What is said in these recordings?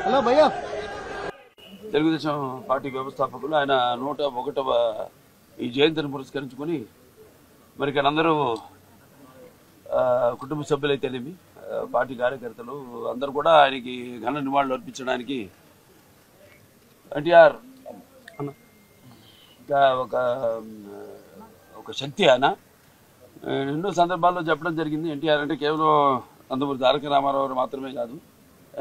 Hello భయ్యా. Telugu Desam party వ్యవస్థాపకులు ఆయన 101వ ఈ జయంతిని పురస్కరించుకొని మరి ఇక్కడ అందరూ కుటుంబ సభ్యులైతేనేమి పార్టీ కార్యకర్తలు అందరూ కూడా ఆయనకి ఘన నివాళులు అర్పించడానికి ఎన్టీఆర్ ఒక శక్తి ఆయన ఎన్నో సందర్భాల్లో చెప్పడం జరిగింది. ఎన్టీఆర్ అంటే కేవలం నందమూరి తారక రామారావు మాత్రమే కాదు,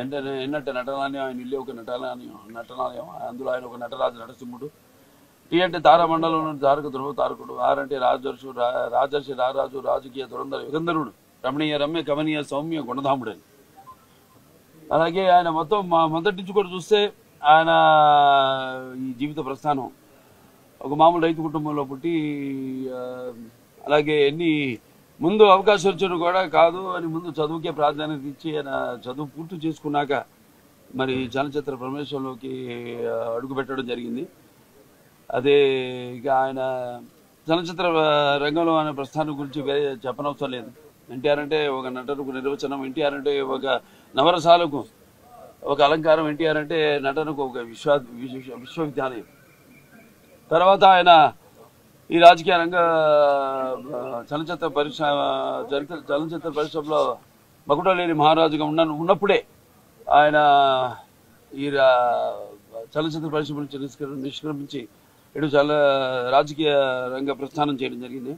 అంటే ఎన్నట్టు నటనాలయం, ఆయన ఇల్లు ఒక నటనాలయం, అందులో ఆయన ఒక నటరాజు నరసింహుడు. టీ అంటే తారామండలంలో తారక ధ్రువ తారకుడు, ఆర్ అంటే రాజర్షి రారాజు రాజకీయ దురంధర యుగంధరుడు, రమణీయ రమ్య కమనీయ సౌమ్య గుణధాముడు అని. అలాగే ఆయన మొదటి నుంచి కూడా చూస్తే ఆయన ఈ జీవిత ప్రస్థానం ఒక మామూలు రైతు కుటుంబంలో పుట్టి, అలాగే ముందు అవకాశం వచ్చాడు కూడా కాదు అని ముందు చదువుకే ప్రాధాన్యత ఇచ్చి ఆయన చదువు పూర్తి చేసుకున్నాక మరి చలనచిత్ర ప్రవేశంలోకి అడుగుపెట్టడం జరిగింది. అదే ఇక ఆయన చలనచిత్ర రంగంలో ఆయన ప్రస్థానం గురించి వేరే చెప్పనవసరం లేదు. ఎన్టీఆర్ అంటే ఒక నటనకు నిర్వచనం, ఎన్టీఆర్ అంటే ఒక నవరసాలకు ఒక అలంకారం, ఎన్టీఆర్ అంటే నటనకు ఒక విశ్వవిద్యాలయం. తర్వాత ఆయన ఈ రాజకీయ రంగ చలనచిత్ర పరిశ్రమలో మకుటలేని మహారాజుగా ఉన్నప్పుడే ఆయన ఈ చలనచిత్ర పరిశ్రమ నుంచి నిష్క్రమించి ఇటు రాజకీయ రంగ ప్రస్థానం చేయడం జరిగింది.